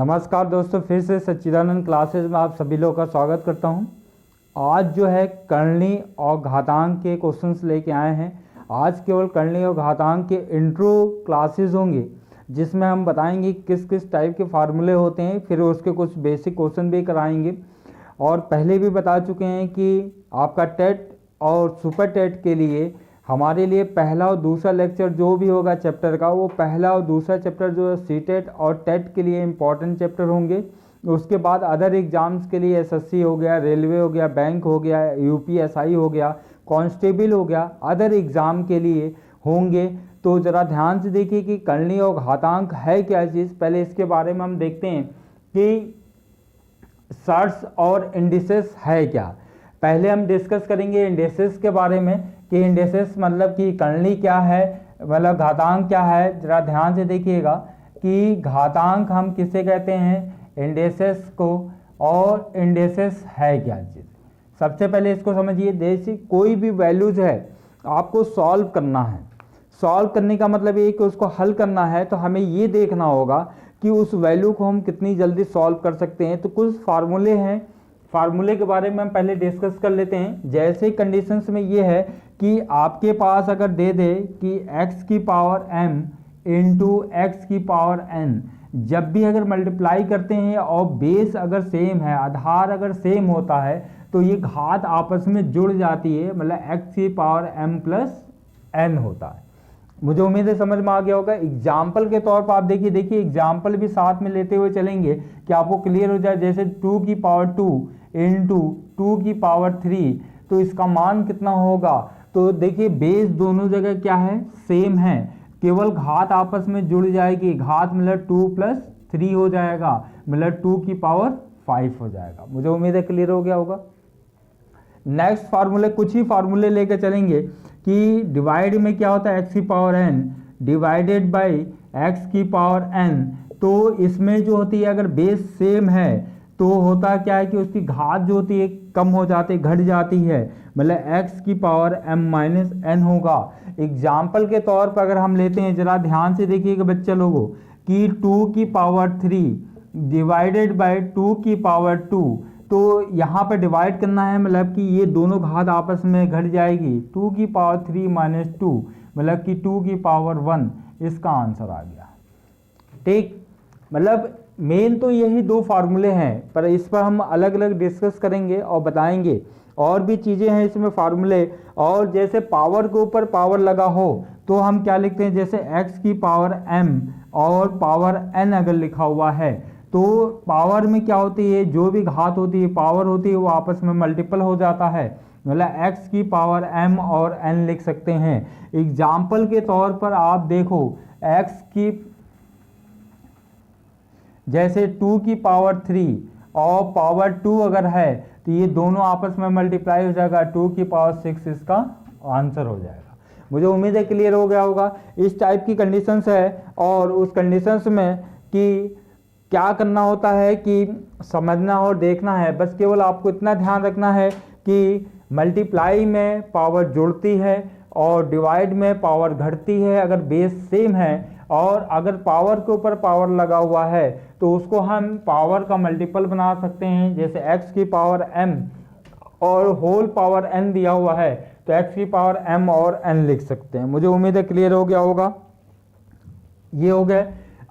नमस्कार दोस्तों, फिर से सच्चिदानंद क्लासेस में आप सभी लोगों का स्वागत करता हूं। आज जो है कर्णी और घातांक के क्वेश्चंस लेके आए हैं। आज केवल कर्णी और घातांक के इंट्रो क्लासेस होंगे, जिसमें हम बताएंगे किस किस टाइप के फार्मूले होते हैं, फिर उसके कुछ बेसिक क्वेश्चन भी कराएंगे। और पहले भी बता चुके हैं कि आपका टेट और सुपर टेट के लिए हमारे लिए पहला और दूसरा लेक्चर जो भी होगा चैप्टर का, वो पहला और दूसरा चैप्टर जो है सीटेट और टेट के लिए इम्पॉर्टेंट चैप्टर होंगे। उसके बाद अदर एग्जाम्स के लिए एसएससी हो गया, रेलवे हो गया, बैंक हो गया, यूपीएसआई हो गया, कांस्टेबल हो गया, अदर एग्ज़ाम के लिए होंगे। तो ज़रा ध्यान से देखिए कि कर्णी और घातांक है क्या चीज़। पहले इसके बारे में हम देखते हैं कि सर्ट्स और इंडिसेस है क्या। पहले हम डिस्कस करेंगे इंडिसेस के बारे में कि इंडिसेस मतलब कि कर्णी क्या है, मतलब घातांक क्या है। जरा ध्यान से देखिएगा कि घातांक हम किसे कहते हैं, इंडिसेस को, और इंडिसेस है क्या चीज़। सबसे पहले इसको समझिए। जैसे कोई भी वैल्यूज है आपको सॉल्व करना है। सॉल्व करने का मतलब ये कि उसको हल करना है, तो हमें ये देखना होगा कि उस वैल्यू को हम कितनी जल्दी सॉल्व कर सकते हैं। तो कुछ फार्मूले हैं, फार्मूले के बारे में हम पहले डिस्कस कर लेते हैं। जैसे कंडीशंस में ये है कि आपके पास अगर दे दे कि x की पावर m इंटू एक्स की पावर n, जब भी अगर मल्टीप्लाई करते हैं और बेस अगर सेम है, आधार अगर सेम होता है, तो ये घात आपस में जुड़ जाती है, मतलब x की पावर m प्लस n होता है। मुझे उम्मीद है समझ में आ गया होगा। एग्जाम्पल के तौर पर आप देखिए एग्जाम्पल भी साथ में लेते हुए चलेंगे कि आपको क्लियर हो जाए। जैसे 2 की पावर 2 इंटू 2 की पावर 3, तो इसका मान कितना होगा। तो देखिए बेस दोनों जगह क्या है, सेम है, केवल घात आपस में जुड़ जाएगी। घात मतलब 2 प्लस 3 हो जाएगा, मतलब 2 की पावर 5 हो जाएगा। मुझे उम्मीद है क्लियर हो गया होगा। नेक्स्ट फार्मूले, कुछ ही फार्मूले लेकर चलेंगे कि डिवाइड में क्या होता है, x की power n divided by x की पावर n। तो इसमें जो होती है अगर बेस सेम है तो होता क्या है कि उसकी घात जो होती है कम हो जाती है, घट जाती है, मतलब x की पावर m माइनस n होगा। एग्जाम्पल के तौर पर अगर हम लेते हैं, जरा ध्यान से देखिएगा बच्चे लोगों, कि 2 की पावर 3 डिवाइडेड बाई 2 की पावर 2, तो यहाँ पर डिवाइड करना है, मतलब कि ये दोनों घात आपस में घट जाएगी। 2 की पावर 3 माइनस 2 मतलब कि 2 की पावर 1, इसका आंसर आ गया। ठीक, मतलब मेन तो यही दो फार्मूले हैं, पर इस पर हम अलग अलग डिस्कस करेंगे और बताएंगे। और भी चीज़ें हैं इसमें फार्मूले। और जैसे पावर के ऊपर पावर लगा हो तो हम क्या लिखते हैं, जैसे x की पावर m और पावर n अगर लिखा हुआ है, तो पावर में क्या होती है, जो भी घात होती है, पावर होती है, वो आपस में मल्टीपल हो जाता है, मतलब x की पावर m और n लिख सकते हैं। एग्जाम्पल के तौर पर आप देखो, x की जैसे 2 की पावर 3 और पावर 2 अगर है, तो ये दोनों आपस में मल्टीप्लाई हो जाएगा, 2 की पावर 6 इसका आंसर हो जाएगा। मुझे उम्मीद है क्लियर हो गया होगा। इस टाइप की कंडीशंस है, और उस कंडीशंस में कि क्या करना होता है कि समझना और देखना है। बस केवल आपको इतना ध्यान रखना है कि मल्टीप्लाई में पावर जुड़ती है और डिवाइड में पावर घटती है अगर बेस सेम है। और अगर पावर के ऊपर पावर लगा हुआ है तो उसको हम पावर का मल्टीपल बना सकते हैं। जैसे x की पावर m और होल पावर n दिया हुआ है, तो x की पावर m और n लिख सकते हैं। मुझे उम्मीद है क्लियर हो गया होगा। ये हो गया।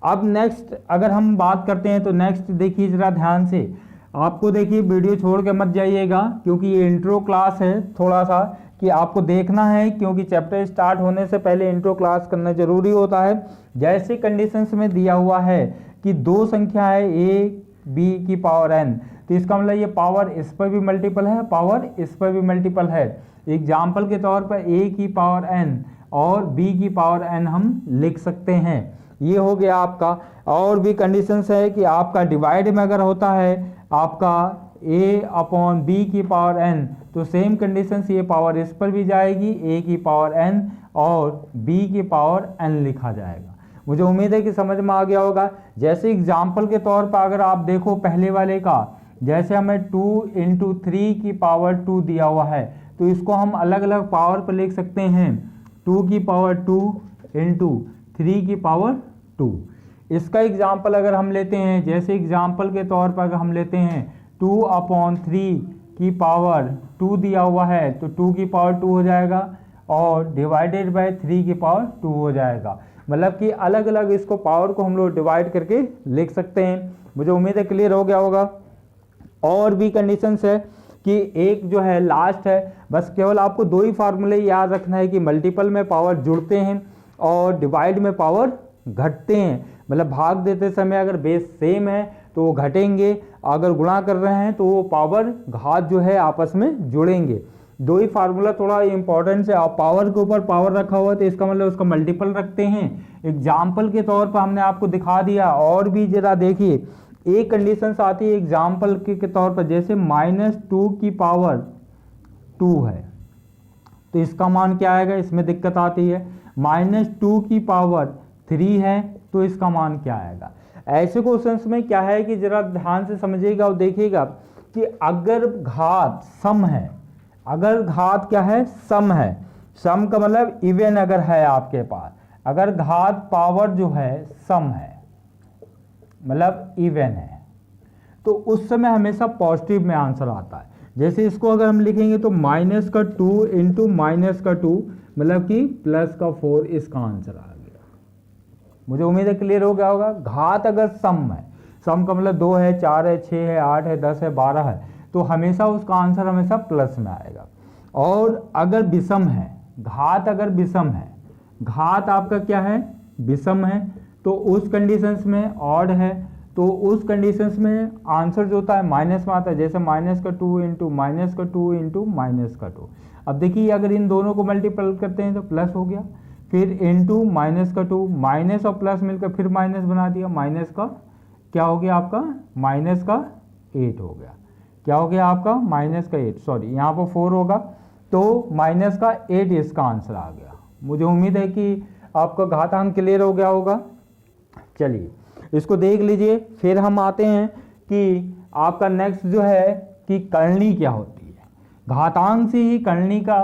अब नेक्स्ट अगर हम बात करते हैं, तो नेक्स्ट देखिए जरा ध्यान से, आपको देखिए वीडियो छोड़ के मत जाइएगा, क्योंकि ये इंट्रो क्लास है, थोड़ा सा कि आपको देखना है, क्योंकि चैप्टर स्टार्ट होने से पहले इंट्रो क्लास करना जरूरी होता है। जैसे कंडीशंस में दिया हुआ है कि दो संख्या है a b की पावर n, तो इसका मतलब ये पावर इस पर भी मल्टीपल है, पावर इस पर भी मल्टीपल है। एग्जाम्पल के तौर पर a की पावर n और b की पावर n हम लिख सकते हैं। ये हो गया आपका। और भी कंडीशंस है कि आपका डिवाइड में अगर होता है आपका a अपॉन b की पावर n, तो सेम कंडीशंस, ये पावर इस पर भी जाएगी, a की पावर n और b की पावर n लिखा जाएगा। मुझे उम्मीद है कि समझ में आ गया होगा। जैसे एग्जाम्पल के तौर पर अगर आप देखो पहले वाले का, जैसे हमें 2 इंटू 3 की पावर 2 दिया हुआ है, तो इसको हम अलग अलग पावर पर लिख सकते हैं। 2 की पावर 2 इंटू 3 की पावर 2। इसका एग्जाम्पल अगर हम लेते हैं, जैसे एग्जाम्पल के तौर पर अगर हम लेते हैं 2/3 की पावर 2 दिया हुआ है तो 2 की पावर 2 हो जाएगा और डिवाइडेड बाय 3 की पावर 2 हो जाएगा। मतलब कि अलग अलग इसको पावर को हम लोग डिवाइड करके लिख सकते हैं। मुझे उम्मीद है क्लियर हो गया होगा। और भी कंडीशंस है कि एक जो है लास्ट है, बस केवल आपको दो ही फार्मूले याद रखना है कि मल्टीपल में पावर जुड़ते हैं और डिवाइड में पावर घटते हैं। मतलब भाग देते समय अगर बेस सेम है तो वो घटेंगे, अगर गुणा कर रहे हैं तो वो पावर घात जो है आपस में जुड़ेंगे। दो ही फार्मूला थोड़ा इंपॉर्टेंट है। आप पावर के ऊपर पावर रखा हुआ तो इसका मतलब उसका मल्टीपल रखते हैं। एग्जाम्पल के तौर पर हमने आपको दिखा दिया। और भी जरा देखिए, एक कंडीशन आती है एग्जाम्पल के तौर पर, जैसे -2 की पावर 2 है तो इसका मान क्या आएगा, इसमें दिक्कत आती है। -2 की पावर 3 है तो इसका मान क्या आएगा। ऐसे क्वेश्चंस में क्या है कि जरा ध्यान से समझिएगा और देखिएगा कि अगर घात सम है, अगर घात क्या है, सम है, सम का मतलब इवन अगर है आपके पास, अगर घात पावर जो है सम है मतलब इवन है, तो उस समय हमेशा पॉजिटिव में आंसर आता है। जैसे इसको अगर हम लिखेंगे तो -2 इंटू -2 मतलब कि +4 इसका आंसर आ गया। मुझे उम्मीद है क्लियर हो गया होगा। घात अगर सम है, सम का मतलब 2 है, 4 है, 6 है, 8 है, 10 है, 12 है, तो हमेशा उसका आंसर हमेशा प्लस में आएगा। और अगर विषम है, घात अगर विषम है, घात आपका क्या है, विषम है, तो उस कंडीशंस में ऑड है तो उस कंडीशंस में आंसर जो होता है माइनस में आता है। जैसे -2 इंटू -2 इंटू -2। अब देखिए अगर इन दोनों को मल्टीपल करते हैं तो प्लस हो गया, फिर इंटू -2, माइनस और प्लस मिलकर फिर माइनस बना दिया, माइनस का क्या हो गया आपका, -8 हो गया। क्या हो गया आपका, -8, सॉरी यहाँ पर 4 होगा तो -8 इसका आंसर आ गया। मुझे उम्मीद है कि आपका घातांक क्लियर हो गया होगा। चलिए इसको देख लीजिए। फिर हम आते हैं कि आपका नेक्स्ट जो है कि करनी क्या होती है। घातांक से ही करनी का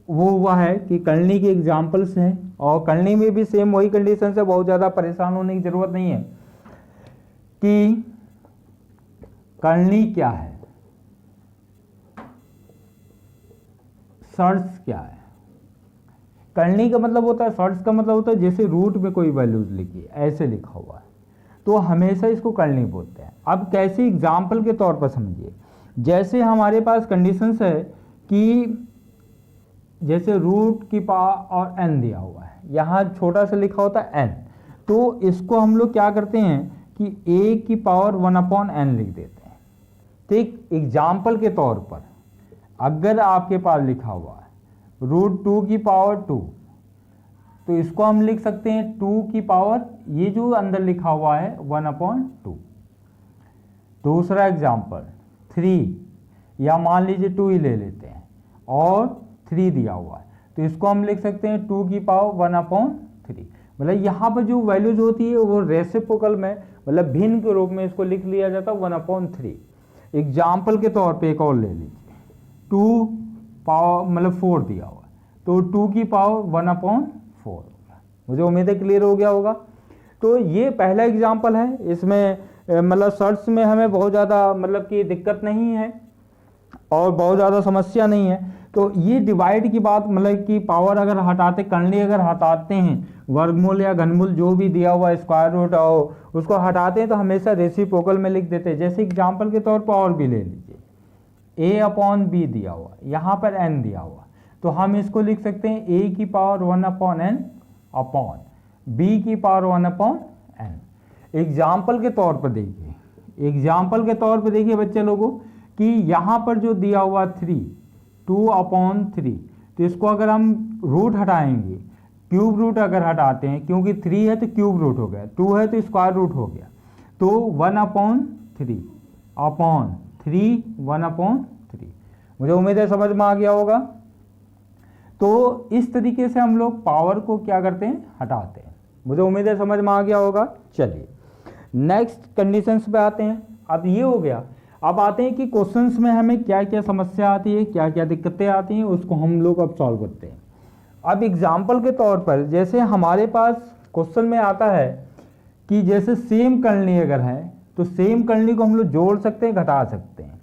वो हुआ है कि करनी के एग्जाम्पल्स हैं और करनी में भी सेम वही कंडीशन से, बहुत ज़्यादा परेशान होने की ज़रूरत नहीं है कि करनी क्या है, सर्ट्स क्या है। करनी का मतलब होता है, सर्ट्स का मतलब होता है जैसे रूट में कोई वैल्यूज लिखी है, ऐसे लिखा हुआ है तो हमेशा इसको करनी बोलते हैं। अब कैसे एग्जाम्पल के तौर पर समझिए, जैसे हमारे पास कंडीशंस है कि जैसे रूट की पावर और n दिया हुआ है, यहाँ छोटा सा लिखा होता है n, तो इसको हम लोग क्या करते हैं कि a की पावर 1/n लिख देते हैं। ठीक, एग्जाम्पल के तौर पर अगर आपके पास लिखा हुआ है √2 की पावर 2 तो इसको हम लिख सकते हैं 2 की पावर, ये जो अंदर लिखा हुआ है 1/2। दूसरा एग्जाम्पल 3, या मान लीजिए 2 ही ले लेते हैं और 3 दिया हुआ है तो इसको हम लिख सकते हैं 2 की पावर 1/3। मतलब यहाँ पर जो वैल्यूज होती है वो रेसिप्रोकल में मतलब भिन्न के रूप में इसको लिख लिया जाता है 1/3। एग्जाम्पल के तौर पे एक और ले लीजिए, 2 पावर मतलब 4 दिया हुआ है तो 2 की पावर 1/4 होगा। मुझे उम्मीद है क्लियर हो गया होगा। तो ये पहला एग्जाम्पल है, इसमें मतलब सर्च में हमें बहुत ज़्यादा मतलब कि दिक्कत नहीं है और बहुत ज़्यादा समस्या नहीं है। तो ये डिवाइड की बात मतलब कि पावर अगर हटाते, करनी अगर हटाते हैं, वर्गमूल या घनमूल जो भी दिया हुआ स्क्वायर रूट और उसको हटाते हैं तो हमेशा रेसिप्रोकल में लिख देते हैं। जैसे एग्जाम्पल के तौर पर और भी ले लीजिए, a/b दिया हुआ, यहाँ पर n दिया हुआ तो हम इसको लिख सकते हैं a की पावर 1/n अपॉन b की पावर 1/n। एग्जाम्पल के तौर पर देखिए, एग्जाम्पल के तौर पर देखिए बच्चे लोगों कि यहाँ पर जो दिया हुआ 2/3 तो इसको अगर हम रूट हटाएंगे, क्यूब रूट अगर हटाते हैं, क्योंकि 3 है तो क्यूब रूट हो गया, 2 है तो स्क्वायर रूट हो गया, तो 1/3 अपॉन 3 1/3। मुझे उम्मीद है समझ में आ गया होगा। तो इस तरीके से हम लोग पावर को क्या करते हैं, हटाते हैं। मुझे उम्मीद है समझ में आ गया होगा। चलिए नेक्स्ट कंडीशंस पे आते हैं। अब ये हो गया, अब आते हैं कि क्वेश्चंस में हमें क्या क्या समस्या आती है, क्या क्या दिक्कतें आती हैं, उसको हम लोग अब सॉल्व करते हैं। अब एग्जाम्पल के तौर पर जैसे हमारे पास क्वेश्चन में आता है कि जैसे सेम करनी अगर है तो सेम करनी को हम लोग जोड़ सकते हैं, घटा सकते हैं।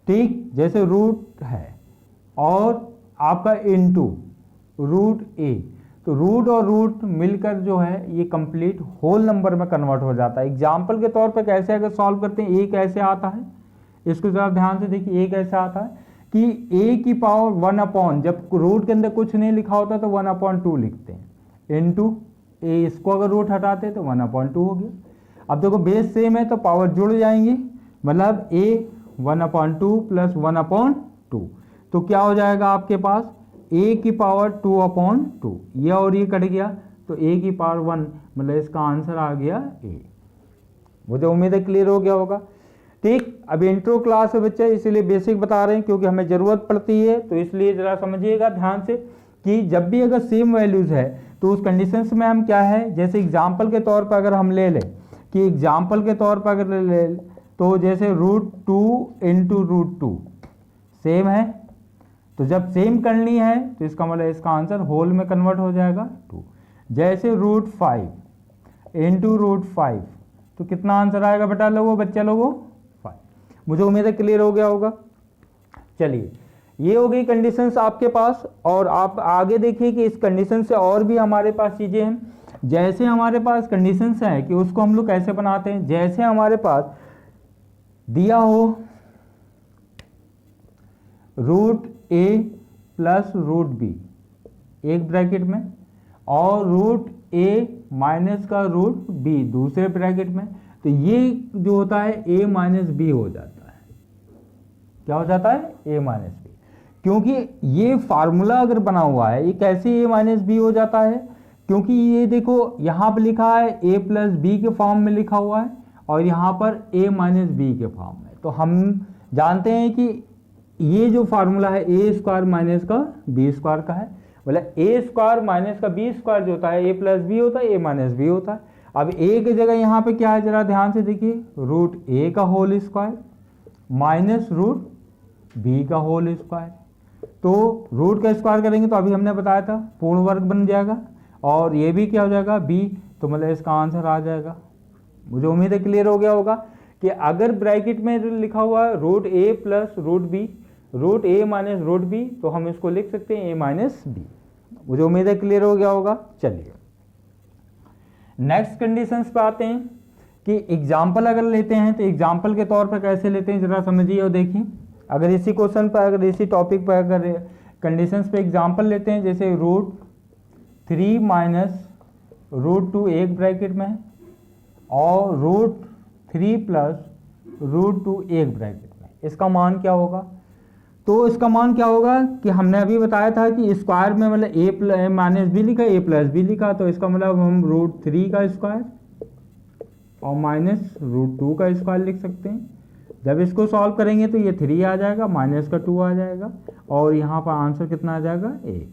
ठीक, जैसे रूट है और आपका इनटू रूट ए, तो रूट और रूट मिलकर जो है ये कंप्लीट होल नंबर में कन्वर्ट हो जाता है। एग्जाम्पल के तौर पर कैसे अगर सॉल्व करते हैं, ए कैसे आता है, इसको जरा ध्यान से देखिए। ए कैसे आता है कि ए की पावर 1 जब रूट के अंदर कुछ नहीं लिखा होता तो 1/2 लिखते हैं, इनटू ए, इसको अगर रूट हटाते तो 1/2 हो गया। अब देखो बेस सेम है तो पावर जुड़ जाएंगी, मतलब a 1/2 प्लस 1/2, तो क्या हो जाएगा आपके पास a की पावर 2/2, ये और ये कट गया तो a की पावर 1, मतलब इसका आंसर आ गया a। मुझे उम्मीद है क्लियर हो गया होगा। ठीक, अभी इंट्रो क्लास है बच्चे, इसीलिए बेसिक बता रहे हैं क्योंकि हमें ज़रूरत पड़ती है, तो इसलिए ज़रा समझिएगा ध्यान से कि जब भी अगर सेम वैल्यूज़ है तो उस कंडीशंस में हम क्या है, जैसे एग्जाम्पल के तौर पर अगर हम ले लें कि एग्जाम्पल के तौर पर अगर ले तो जैसे √2 इंटू √2 सेम है, तो जब सेम करनी है तो इसका मतलब इसका आंसर होल में कन्वर्ट हो जाएगा 2। जैसे √5 इंटू √5, तो कितना आंसर आएगा बेटा लोगों, बच्चा लोगों 5। मुझे उम्मीद है क्लियर हो गया होगा। चलिए, ये हो गई कंडीशंस आपके पास, और आप आगे देखिए कि इस कंडीशन से और भी हमारे पास चीज़ें हैं। जैसे हमारे पास कंडीशंस हैं कि उसको हम लोग कैसे बनाते हैं, जैसे हमारे पास दिया हो √a प्लस √b एक ब्रैकेट में और √a माइनस का √b दूसरे ब्रैकेट में, तो ये जो होता है a माइनस बी हो जाता है। क्या हो जाता है, a माइनस बी, क्योंकि ये फार्मूला अगर बना हुआ है, ये कैसे a माइनस बी हो जाता है, क्योंकि ये देखो यहाँ पर लिखा है a प्लस बी के फॉर्म में लिखा हुआ है और यहाँ पर a माइनस बी के फॉर्म में। तो हम जानते हैं कि ये जो फार्मूला है a स्क्वायर माइनस का बी स्क्वायर का है, मतलब a स्क्वायर माइनस का बी स्क्वायर जो होता है a प्लस बी होता है, a माइनस बी होता है। अब a की जगह यहाँ पे क्या है, जरा ध्यान से देखिए, √a का होल स्क्वायर माइनस √b का होल स्क्वायर, तो रूट का स्क्वायर करेंगे तो अभी हमने बताया था पूर्ण वर्ग बन जाएगा, और ये भी क्या हो जाएगा b, तो मतलब इसका आंसर आ जाएगा। मुझे उम्मीद है क्लियर हो गया होगा कि अगर ब्रैकेट में लिखा हुआ है √a plus √b, √a minus √b, तो हम इसको लिख सकते हैं a माइनस बी। मुझे उम्मीद है क्लियर हो गया होगा। चलिए नेक्स्ट कंडीशंस पे आते हैं कि एग्जाम्पल अगर लेते हैं तो एग्जाम्पल के तौर पर कैसे लेते हैं, जरा समझिए और देखिए। अगर इसी क्वेश्चन पर, अगर इसी टॉपिक पर अगर कंडीशंस पे एग्जाम्पल लेते हैं, जैसे √3 माइनस √2 एक ब्रैकेट में और √3 प्लस √2 एक ब्रैकेट में, इसका मान क्या होगा, तो इसका मान क्या होगा कि हमने अभी बताया था कि स्क्वायर में मतलब a माइनस बी लिखा, a प्लस बी लिखा, तो इसका मतलब हम √3 का स्क्वायर और माइनस √2 का स्क्वायर लिख सकते हैं। जब इसको सॉल्व करेंगे तो ये 3 आ जाएगा, माइनस का 2 आ जाएगा, और यहाँ पर आंसर कितना आ जाएगा 1।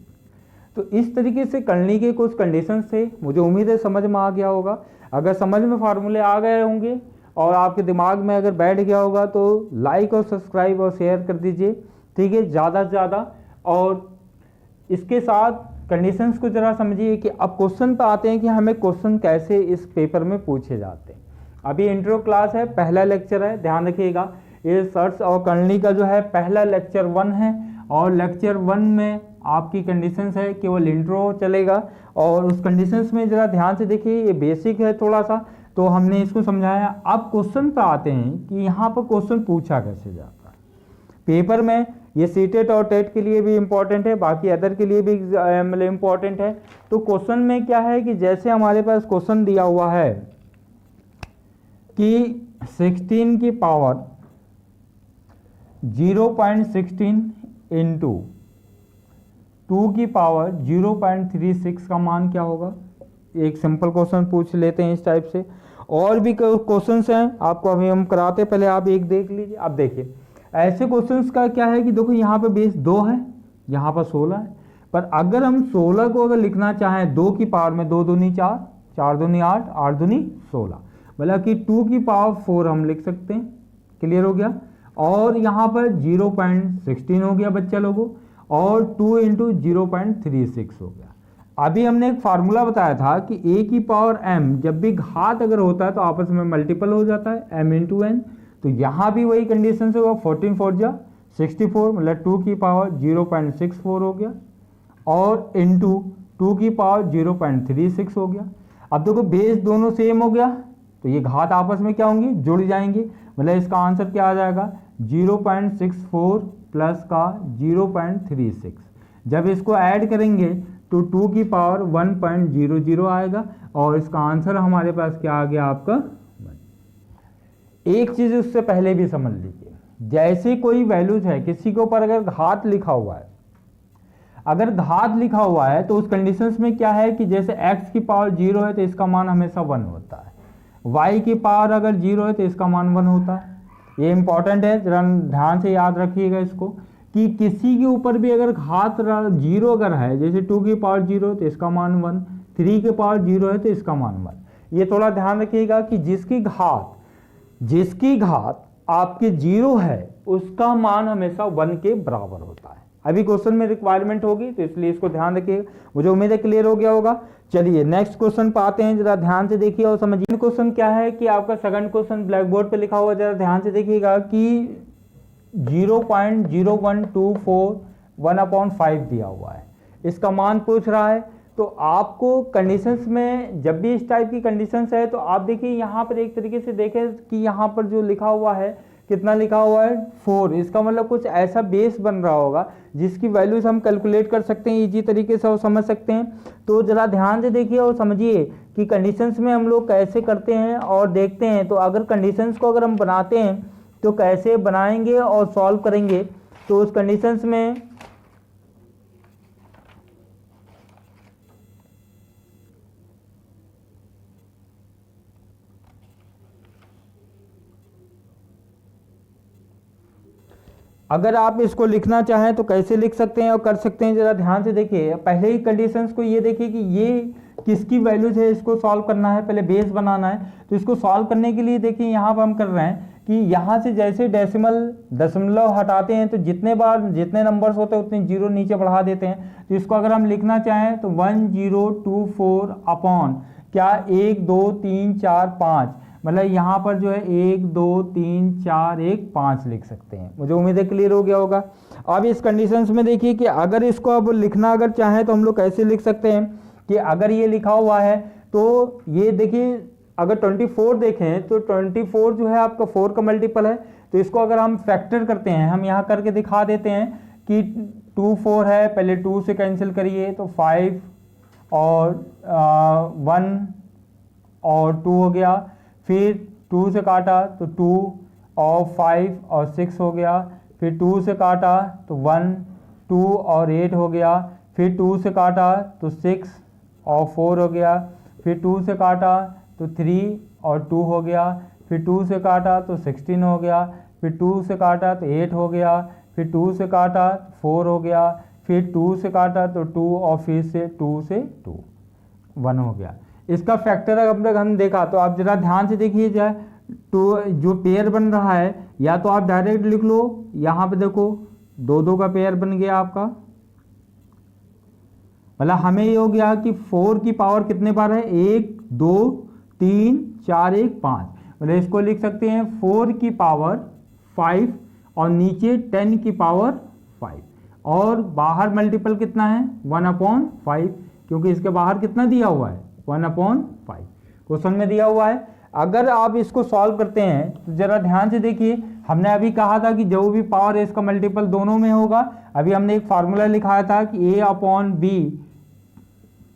तो इस तरीके से करने के कुछ कंडीशंस थे, मुझे उम्मीद है समझ में आ गया होगा। अगर समझ में फार्मूले आ गए होंगे और आपके दिमाग में अगर बैठ गया होगा तो लाइक और सब्सक्राइब और शेयर कर दीजिए, ठीक है, ज़्यादा से ज़्यादा। और इसके साथ कंडीशंस को ज़रा समझिए कि अब क्वेश्चन पे आते हैं कि हमें क्वेश्चन कैसे इस पेपर में पूछे जाते हैं। अभी इंट्रो क्लास है, पहला लेक्चर है, ध्यान रखिएगा। ये सर्च और करनी का जो है पहला लेक्चर 1 है, और लेक्चर 1 में आपकी कंडीशंस है, केवल इंट्रो चलेगा। और उस कंडीशंस में ज़रा ध्यान से देखिए, ये बेसिक है थोड़ा सा, तो हमने इसको समझाया। अब क्वेश्चन पे आते हैं कि यहाँ पर क्वेश्चन पूछा कैसे जाता है पेपर में। ये सीटेट और टेट के लिए भी इम्पॉर्टेंट है, बाकी अदर के लिए भी मतलब इम्पॉर्टेंट है। तो क्वेश्चन में क्या है कि जैसे हमारे पास क्वेश्चन दिया हुआ है कि 16 की पावर 0.16 इंटू 2 की पावर 0.36 का मान क्या होगा। एक सिंपल क्वेश्चन पूछ लेते हैं इस टाइप से। और भी क्वेश्चंस हैं, आपको अभी हम कराते, पहले आप एक देख लीजिए। अब देखिए ऐसे क्वेश्चंस का क्या है कि देखो यहाँ पे बेस 2 है, यहाँ पर 16 है, पर अगर हम 16 को अगर लिखना चाहें 2 की पावर में, 2 दूनी 4, 4 दूनी 8, 8 दूनी 16, मतलब कि 2 की पावर 4 हम लिख सकते हैं। क्लियर हो गया। और यहाँ पर 0.16 हो गया बच्चा लोगों, और 2 इंटू 0.36 हो गया। अभी हमने एक फार्मूला बताया था कि a की पावर m जब भी घात अगर होता है तो आपस में मल्टीपल हो जाता है m इंटू एन। तो यहाँ भी वही कंडीशन से होगा 14 4 जा 64 मतलब 2 की पावर 0.64 हो गया और इंटू 2 की पावर 0.36 हो गया। अब देखो बेस दोनों सेम हो गया तो ये घात आपस में क्या होंगी, जुड़ जाएंगे, मतलब इसका आंसर क्या आ जाएगा 0.64 प्लस का 0.36। जब इसको ऐड करेंगे तो 2 की पावर 1.00 आएगा और इसका आंसर हमारे पास क्या आ गया आपका। एक चीज उससे पहले भी समझ लीजिए, जैसे कोई वैल्यूज है किसी के ऊपर अगर घात लिखा हुआ है, अगर घात लिखा हुआ है तो उस कंडीशंस में क्या है कि जैसे x की पावर 0 है तो इसका मान हमेशा 1 होता है, y की पावर अगर 0 है तो इसका मान 1 होता है। ये इंपॉर्टेंट है, जरा ध्यान से याद रखिएगा इसको कि किसी के ऊपर भी अगर घात 0 अगर है, जैसे 2 की पावर 0 तो इसका मान 1, 3 की पावर 0 है तो इसका मान 1। ये थोड़ा ध्यान रखिएगा कि जिसकी घात आपके 0 है उसका मान हमेशा 1 के बराबर होता है। अभी क्वेश्चन में रिक्वायरमेंट होगी तो इसलिए इसको ध्यान रखिएगा। मुझे उम्मीद है क्लियर हो गया होगा। चलिए नेक्स्ट क्वेश्चन पे आते हैं, जरा ध्यान से देखिए और समझिए। क्वेश्चन क्या है कि आपका सेकंड क्वेश्चन ब्लैक बोर्ड पे लिखा हुआ, जरा ध्यान से देखिएगा कि 0.0124 1/5 दिया हुआ है, इसका मान पूछ रहा है। तो आपको कंडीशंस में जब भी इस टाइप की कंडीशंस है तो आप देखिए यहाँ पर एक तरीके से देखें कि यहाँ पर जो लिखा हुआ है कितना लिखा हुआ है 4, इसका मतलब कुछ ऐसा बेस बन रहा होगा जिसकी वैल्यूज हम कैलकुलेट कर सकते हैं इजी तरीके से और समझ सकते हैं। तो जरा ध्यान से देखिए और समझिए कि कंडीशंस में हम लोग कैसे करते हैं और देखते हैं। तो अगर कंडीशंस को अगर हम बनाते हैं तो कैसे बनाएंगे और सॉल्व करेंगे, तो उस कंडीशंस में अगर आप इसको लिखना चाहें तो कैसे लिख सकते हैं और कर सकते हैं, जरा ध्यान से देखिए। पहले ही कंडीशंस को ये देखिए कि ये किसकी वैल्यूज है, इसको सॉल्व करना है, पहले बेस बनाना है। तो इसको सॉल्व करने के लिए देखिए यहाँ पर हम कर रहे हैं कि यहाँ से जैसे दशमलव हटाते हैं तो जितने नंबर्स होते हैं उतने जीरो नीचे बढ़ा देते हैं। तो इसको अगर हम लिखना चाहें तो 1024 अपॉन क्या 1 2 3 4 5, मतलब यहाँ पर जो है 1 2 3 4 1 5 लिख सकते हैं। मुझे उम्मीद है क्लियर हो गया होगा। अब इस कंडीशंस में देखिए कि अगर इसको अब लिखना अगर चाहें तो हम लोग कैसे लिख सकते हैं कि अगर ये लिखा हुआ है तो ये देखिए अगर 24 देखें तो 24 जो है आपका 4 का मल्टीपल है। तो इसको अगर हम फैक्टर करते हैं, हम यहाँ करके दिखा देते हैं कि 2 4 है, पहले 2 से कैंसिल करिए तो 5 और 1 और 2 हो गया, फिर 2 से काटा तो 2 और 5 और 6 हो गया, फिर 2 से काटा तो 1 2 और 8 हो गया, फिर 2 से काटा तो 6 और 4 हो गया, फिर 2 से काटा तो 3 और 2 हो गया, फिर 2 से काटा तो 16 हो गया, फिर 2 से काटा तो 8 हो गया, फिर 2 से काटा तो 4 हो गया, फिर 2 से काटा तो 2 और फिर से 2 से 2 1 हो गया। इसका फैक्टर अगर हम देखा तो आप जरा ध्यान से देखिए जाए तो जो पेयर बन रहा है या तो आप डायरेक्ट लिख लो, यहाँ पे देखो 2 2 का पेयर बन गया आपका, मतलब हमें ये हो गया कि 4 की पावर कितने बार है 1 2 3 4 1 5, मतलब इसको लिख सकते हैं 4 की पावर 5 और नीचे 10 की पावर 5 और बाहर मल्टीपल कितना है 1/5, क्योंकि इसके बाहर कितना दिया हुआ है 1/5 क्वेश्चन में दिया हुआ है। अगर आप इसको सॉल्व करते हैं तो जरा ध्यान से देखिए, हमने अभी कहा था कि जो भी पावर है इसका मल्टीपल दोनों में होगा। अभी हमने एक फार्मूला लिखाया था कि a/b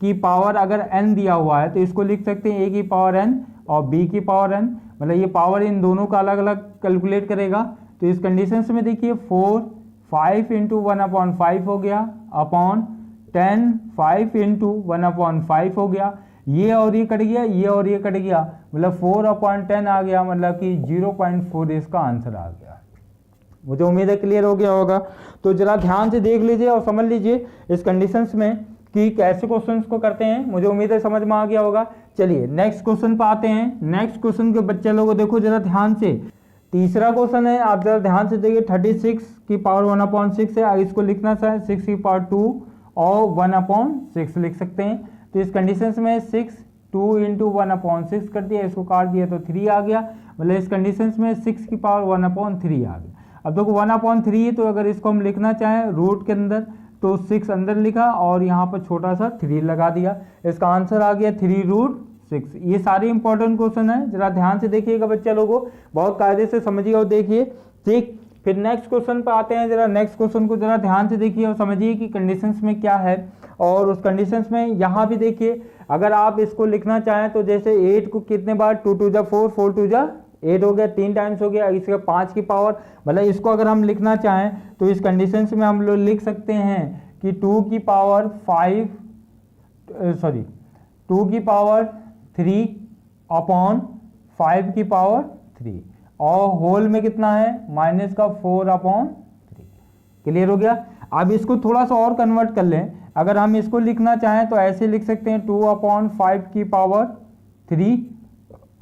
की पावर अगर n दिया हुआ है तो इसको लिख सकते हैं a की पावर n और b की पावर n, मतलब ये पावर इन दोनों का अलग अलग कैलकुलेट करेगा। तो इस कंडीशन में देखिए 4 5 इंटू 1/5 हो गया अपॉन 10 5 इंटू 1/5 हो गया, ये और ये कट गया, ये और ये कट गया, मतलब 4/10 आ गया, मतलब कि 0.4 इसका आंसर आ गया। मुझे उम्मीद है क्लियर हो गया होगा। तो जरा ध्यान से देख लीजिए और समझ लीजिए इस कंडीशंस में कि कैसे क्वेश्चंस को करते हैं। मुझे उम्मीद है समझ में आ गया होगा। चलिए नेक्स्ट क्वेश्चन पे आते हैं। नेक्स्ट क्वेश्चन के बच्चे लोगों देखो जरा ध्यान से, तीसरा क्वेश्चन है, आप जरा ध्यान से देखिए 36 की पावर 1/6 है। इसको लिखना चाहिए 6 की पावर 2 और 1/6 लिख सकते हैं। तो इस कंडीशन में 6 2 इंटू 1/6 कर दिया, इसको काट दिया तो 3 आ गया, मतलब इस कंडीशन में 6 की पावर 1/3 आ गया। अब देखो 1/3 है, तो अगर इसको हम लिखना चाहें रूट के अंदर तो 6 अंदर लिखा और यहाँ पर छोटा सा 3 लगा दिया, इसका आंसर आ गया 3√6। ये सारे इंपॉर्टेंट क्वेश्चन है, जरा ध्यान से देखिएगा बच्चा लोगों, बहुत कायदे से समझिए और देखिए, ठीक। फिर नेक्स्ट क्वेश्चन पर आते हैं, जरा नेक्स्ट क्वेश्चन को जरा ध्यान से देखिए और समझिए कि कंडीशंस में क्या है। और उस कंडीशंस में यहाँ भी देखिए, अगर आप इसको लिखना चाहें तो जैसे 8 को कितने बार 2 2 जा 4 4 2 जा 8 हो गया, 3 टाइम्स हो गया, इसके 5 की पावर, मतलब इसको अगर हम लिखना चाहें तो इस कंडीशंस में हम लोग लिख सकते हैं कि 2 की पावर 3/5 की पावर 3 और होल में कितना है -4/3। क्लियर हो गया। अब इसको थोड़ा सा और कन्वर्ट कर लें, अगर हम इसको लिखना चाहें तो ऐसे लिख सकते हैं 2/5 की पावर 3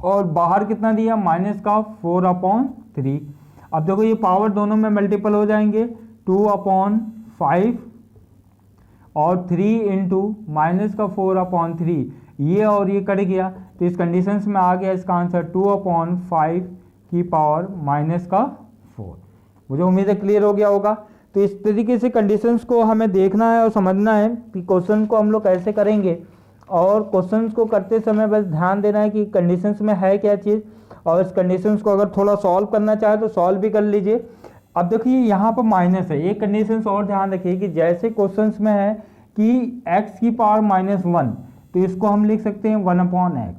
और बाहर कितना दिया -4/3। अब देखो ये पावर दोनों में मल्टीपल हो जाएंगे, 2/5 और 3 इंटू -4/3, ये और ये कट गया, तो इस कंडीशंस में आ गया इसका आंसर 2/5 की पावर -4। मुझे उम्मीद है क्लियर हो गया होगा। तो इस तरीके से कंडीशंस को हमें देखना है और समझना है कि क्वेश्चन को हम लोग कैसे करेंगे, और क्वेश्चंस को करते समय बस ध्यान देना है कि कंडीशंस में है क्या चीज़, और इस कंडीशंस को अगर थोड़ा सॉल्व करना चाहे तो सॉल्व भी कर लीजिए। अब देखिए यहाँ पर माइनस है, एक कंडीशंस और ध्यान रखिए कि जैसे क्वेश्चंस में है कि x की पावर -1, तो इसको हम लिख सकते हैं 1/x,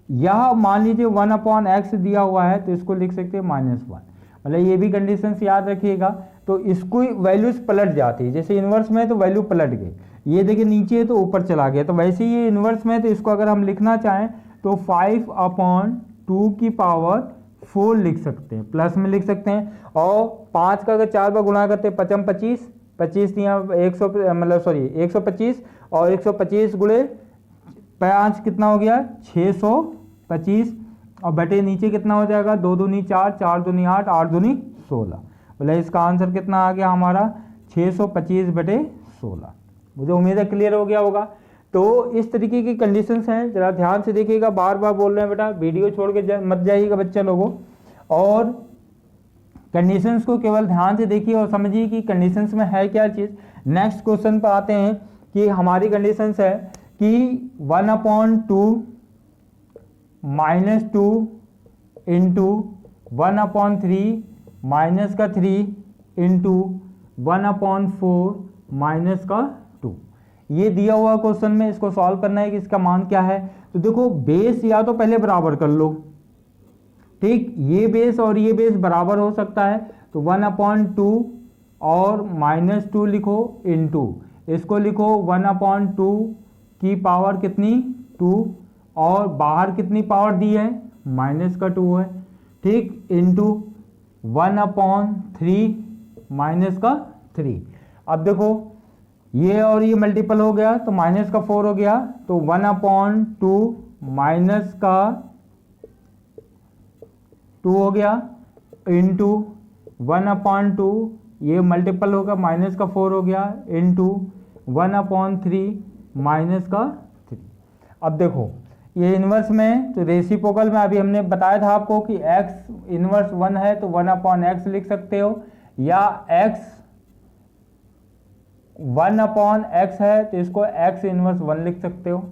यह मान लीजिए 1/x दिया हुआ है तो इसको लिख सकते हैं -1, मतलब ये भी कंडीशंस याद रखिएगा। तो इसको वैल्यूज पलट जाती है, जैसे इन्वर्स में है तो वैल्यू पलट गई, ये देखिए नीचे है तो ऊपर चला गया, तो वैसे ही ये इन्वर्स में है तो इसको अगर हम लिखना चाहें तो 5/2 की पावर 4 लिख सकते हैं, प्लस में लिख सकते हैं। और 5 का अगर 4 बार गुणा करते हैं 5 25 25 यहाँ 125 और 125 गुणे 5 कितना हो गया 625 और बटे नीचे कितना हो जाएगा 2 दूनी 4 4 दूनी 8 8 दूनी 16, बोले इसका आंसर कितना आ गया हमारा 625/16। मुझे उम्मीद है क्लियर हो गया होगा। तो इस तरीके की कंडीशंस हैं, जरा ध्यान से देखिएगा, बार बार बोल रहे हैं बेटा, वीडियो छोड़ के मत जाइएगा बच्चे लोगों, और कंडीशंस को केवल ध्यान से देखिए और समझिए कि कंडीशंस में है क्या चीज़। नेक्स्ट क्वेश्चन पर आते हैं कि हमारी कंडीशंस है कि 1/2 -2 इंटू 1/3 -3 इंटू 1/4 -2, ये दिया हुआ क्वेश्चन में इसको सॉल्व करना है कि इसका मान क्या है। तो देखो बेस या तो पहले बराबर कर लो, ठीक, ये बेस और ये बेस बराबर हो सकता है, तो 1/2 और -2 लिखो इंटू इसको लिखो 1/2 की पावर कितनी 2 और बाहर कितनी पावर दी है -2 है, ठीक, इंटू 1/3 -3। अब देखो ये और ये मल्टीपल हो गया तो -4 हो गया, तो 1/2 -2 हो गया इंटू 1/2 ये मल्टीपल होगा -4 हो गया इंटू 1/3 -3। अब देखो ये इन्वर्स में तो रेसिप्रोकल में अभी हमने बताया था आपको कि x इन्वर्स 1 है तो 1/x लिख सकते हो, या x 1/x है तो इसको x इन्वर्स 1 लिख सकते हो।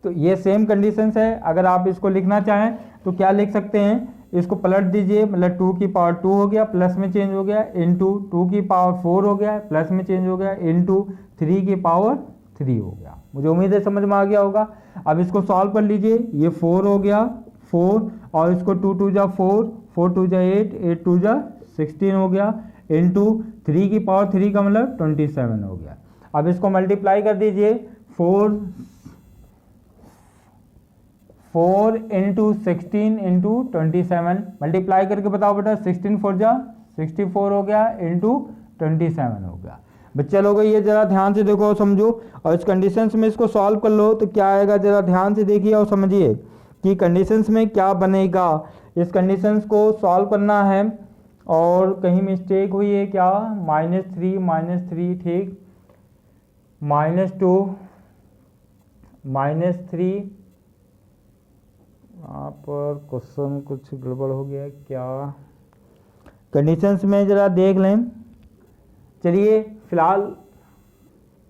तो ये सेम कंडीशंस है, अगर आप इसको लिखना चाहें तो क्या लिख सकते हैं, इसको पलट दीजिए, मतलब 2 की पावर 2 हो गया प्लस में चेंज हो गया इंटू 2 की पावर 4 हो गया प्लस में चेंज हो गया इंटू 3 की पावर 3 हो गया। मुझे उम्मीद है समझ में आ गया होगा। अब इसको सॉल्व कर लीजिए, ये 4 हो गया 4 और इसको 2 2 जा 4 4 2 जा 8 8 2 जा 16 हो गया इंटू 3 की पावर 3 का मतलब 27 हो गया। अब इसको मल्टीप्लाई कर दीजिए, 4 इंटू 16 इंटू 27 मल्टीप्लाई करके बताओ बेटा, 16 4 जा 64 हो गया इंटू 27 हो गया। बच्चे लोग ये जरा ध्यान से देखो और समझो, और इस कंडीशंस में इसको सॉल्व कर लो तो क्या आएगा, जरा ध्यान से देखिए और समझिए कि कंडीशंस में क्या बनेगा। इस कंडीशंस को सॉल्व करना है, और कहीं मिस्टेक हुई है क्या -3 -3, ठीक, -2 -3। यहाँ पर क्वेश्चन कुछ गड़बड़ हो गया क्या, कंडीशंस में ज़रा देख लें। चलिए फिलहाल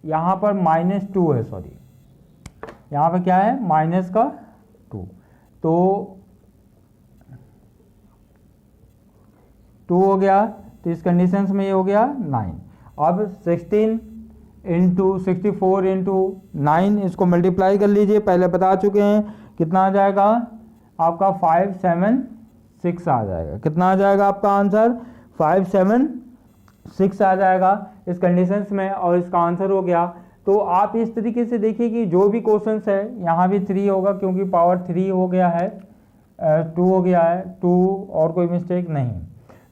यहाँ पर -2 है, सॉरी यहाँ पर क्या है -2, तो 2 हो गया, तो इस कंडीशंस में ये हो गया 9। अब 16 इंटू 64 इंटू 9 इसको मल्टीप्लाई कर लीजिए, पहले बता चुके हैं। कितना आ जाएगा आपका 576 आ जाएगा। कितना आ जाएगा आपका आंसर 576 आ जाएगा इस कंडीशंस में, और इसका आंसर हो गया। तो आप इस तरीके से देखिए कि जो भी क्वेश्चंस है यहाँ भी 3 होगा क्योंकि पावर 3 हो गया है, 2 हो गया है, 2 और कोई मिस्टेक नहीं।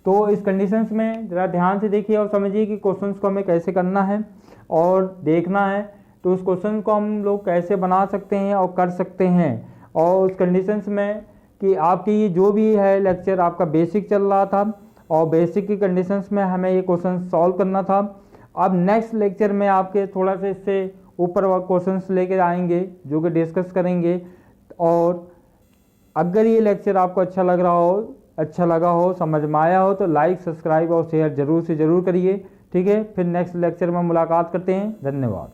तो इस कंडीशंस में ज़रा ध्यान से देखिए और समझिए कि क्वेश्चंस को हमें कैसे करना है और देखना है। तो उस क्वेश्चन को हम लोग कैसे बना सकते हैं और कर सकते हैं। और उस कंडीशंस में कि आपके ये जो भी है लेक्चर आपका बेसिक चल रहा था और बेसिक की कंडीशंस में हमें ये क्वेश्चन सॉल्व करना था। अब नेक्स्ट लेक्चर में आपके थोड़ा सा इससे ऊपर क्वेश्चंस लेकर आएंगे जो कि डिस्कस करेंगे। और अगर ये लेक्चर आपको अच्छा लगा हो, समझ में आया हो, तो लाइक, सब्सक्राइब और शेयर जरूर से ज़रूर करिए। ठीक है, फिर नेक्स्ट लेक्चर में मुलाकात करते हैं। धन्यवाद।